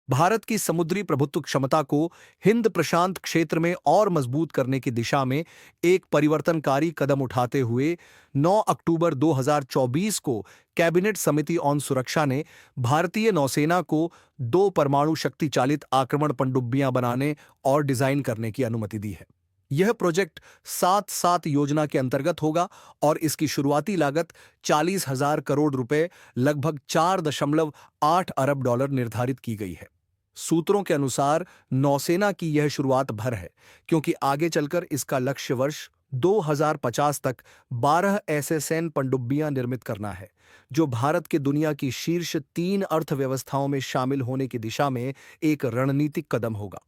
भारत की समुद्री प्रभुत्व क्षमता को हिंद प्रशांत क्षेत्र में और मजबूत करने की दिशा में एक परिवर्तनकारी कदम उठाते हुए 9 अक्टूबर 2024 को कैबिनेट समिति ऑन सुरक्षा ने भारतीय नौसेना को 2 परमाणु शक्ति चालित आक्रमण पनडुब्बियां बनाने और डिजाइन करने की अनुमति दी है। यह प्रोजेक्ट 7-7 योजना के अंतर्गत होगा और इसकी शुरुआती लागत 40,000 करोड़ रुपए, लगभग 4.8 अरब डॉलर निर्धारित की गई है। सूत्रों के अनुसार नौसेना की यह शुरुआत भर है, क्योंकि आगे चलकर इसका लक्ष्य वर्ष 2050 तक 12 ऐसे सैन्य पनडुब्बियां निर्मित करना है, जो भारत के दुनिया की शीर्ष 3 अर्थव्यवस्थाओं में शामिल होने की दिशा में एक रणनीतिक कदम होगा।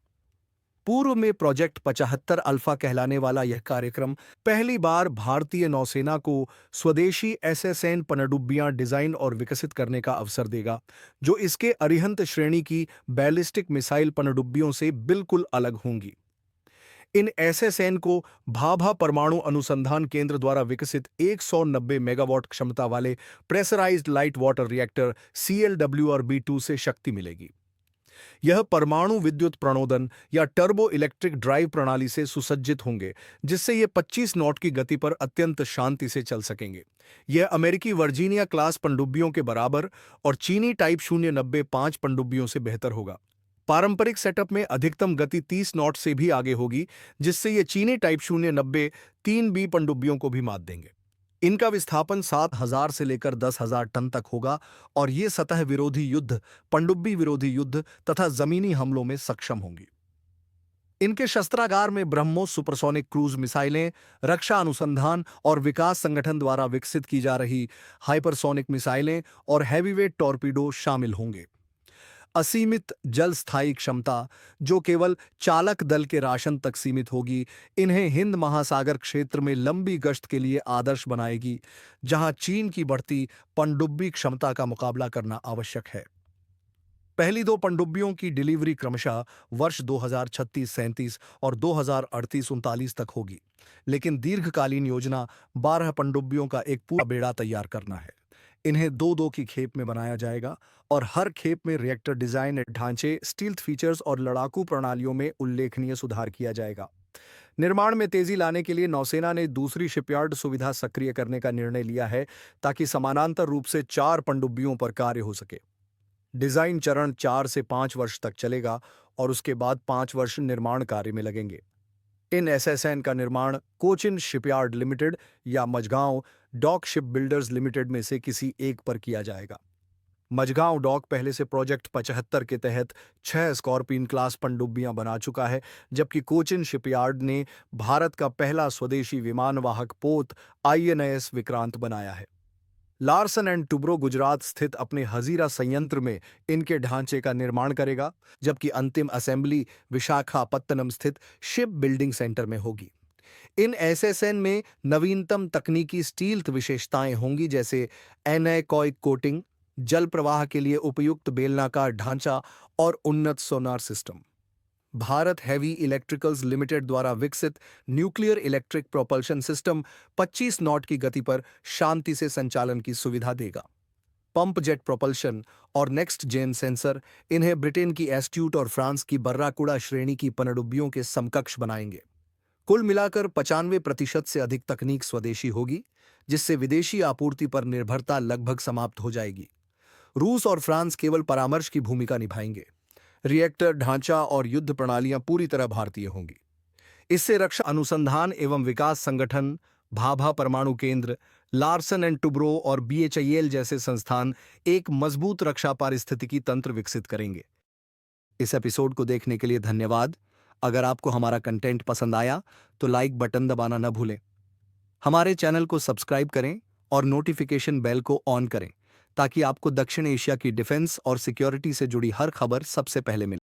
पूर्व में प्रोजेक्ट 75 अल्फा कहलाने वाला यह कार्यक्रम पहली बार भारतीय नौसेना को स्वदेशी एसएसएन पनडुब्बियां डिजाइन और विकसित करने का अवसर देगा, जो इसके अरिहंत श्रेणी की बैलिस्टिक मिसाइल पनडुब्बियों से बिल्कुल अलग होंगी। इन एसएसएन को भाभा परमाणु अनुसंधान केंद्र द्वारा विकसित 190 मेगावाट क्षमता वाले pressurised light water reactor CLWR-B2 से शक्ति मिलेगी। यह परमाणु विद्युत प्रणोदन या टर्बो इलेक्ट्रिक ड्राइव प्रणाली से सुसज्जित होंगे, जिससे ये 25 नॉट की गति पर अत्यंत शांति से चल सकेंगे। यह अमेरिकी वर्जीनिया क्लास पनडुब्बियों के बराबर और चीनी टाइप 095 पनडुब्बियों से बेहतर होगा। पारंपरिक सेटअप में अधिकतम गति 30 नॉट से भी आगे होगी, जिससे ये चीनी टाइप 090 3B पनडुब्बियों को भी मात देंगे। इनका विस्थापन 7,000 से लेकर 10,000 टन तक होगा और ये सतह विरोधी युद्ध, पनडुब्बी विरोधी युद्ध तथा जमीनी हमलों में सक्षम होंगी। इनके शस्त्रागार में ब्रह्मोस सुपरसोनिक क्रूज मिसाइलें, रक्षा अनुसंधान और विकास संगठन द्वारा विकसित की जा रही हाइपरसोनिक मिसाइलें और हैवीवेट टॉर्पीडो शामिल होंगे। असीमित जल स्थायी क्षमता, जो केवल चालक दल के राशन तक सीमित होगी, इन्हें हिंद महासागर क्षेत्र में लंबी गश्त के लिए आदर्श बनाएगी, जहां चीन की बढ़ती पनडुब्बी क्षमता का मुकाबला करना आवश्यक है। पहली 2 पनडुब्बियों की डिलीवरी क्रमशः वर्ष 2036-37 और 2038-39 तक होगी, लेकिन दीर्घकालीन योजना 12 पनडुब्बियों का एक पूरा बेड़ा तैयार करना है। इन्हें 2-2 की खेप में बनाया जाएगा और हर खेप में रिएक्टर डिजाइन, ढांचे, स्टील्थ फीचर्स और लड़ाकू प्रणालियों में उल्लेखनीय सुधार किया जाएगा। निर्माण में तेजी लाने के लिए नौसेना ने दूसरी शिपयार्ड सुविधा सक्रिय करने का निर्णय लिया है, ताकि समानांतर रूप से 4 पनडुब्बियों पर कार्य हो सके। डिजाइन चरण 4 से 5 वर्ष तक चलेगा और उसके बाद 5 वर्ष निर्माण कार्य में लगेंगे। इन एसएसएन का निर्माण कोचिन शिपयार्ड लिमिटेड या Mazagon dock ship builders limited में से किसी एक पर किया जाएगा। मझगांव डॉक पहले से प्रोजेक्ट 75 के तहत 6 स्कॉर्पियन क्लास पनडुब्बियां बना चुका है, जबकि कोचिन शिपयार्ड ने भारत का पहला स्वदेशी विमानवाहक पोत INS विक्रांत बनाया है। लार्सन एंड टुब्रो गुजरात स्थित अपने हजीरा संयंत्र में इनके ढांचे का निर्माण करेगा, जबकि अंतिम असेंबली विशाखापत्तनम स्थित शिप बिल्डिंग सेंटर में होगी। इन एसएसएन में नवीनतम तकनीकी स्टील्थ विशेषताएं होंगी, जैसे एनेकॉइक कोटिंग, जल प्रवाह के लिए उपयुक्त बेलनाकार ढांचा और उन्नत sonar system. Bharat heavy electricals limited द्वारा विकसित nuclear electric propulsion system 25 not की गति पर शांति से संचालन की सुविधा देगा। पंप जेट प्रोपल्शन और नेक्स्ट जेन सेंसर इन्हें ब्रिटेन की एस्ट्यूट और फ्रांस की बर्राकुड़ा श्रेणी की पनडुब्बियों के समकक्ष बनाएंगे। कुल मिलाकर 95% से अधिक तकनीक स्वदेशी होगी, जिससे विदेशी आपूर्ति पर निर्भरता लगभग समाप्त हो जाएगी। रूस और फ्रांस केवल परामर्श की भूमिका निभाएंगे। रिएक्टर, ढांचा और युद्ध प्रणालियां पूरी तरह भारतीय होंगी। इससे रक्षा अनुसंधान एवं विकास संगठन, भाभा परमाणु केंद्र, लार्सन एंड टुब्रो और BHIL जैसे संस्थान एक मजबूत रक्षा पारिस्थितिकी तंत्र विकसित करेंगे। इस एपिसोड को देखने के लिए धन्यवाद। अगर आपको हमारा कंटेंट पसंद आया तो लाइक बटन दबाना न भूलें। हमारे चैनल को सब्सक्राइब करें और नोटिफिकेशन बेल को ऑन करें, ताकि आपको दक्षिण एशिया की डिफेंस और सिक्योरिटी से जुड़ी हर खबर सबसे पहले मिले।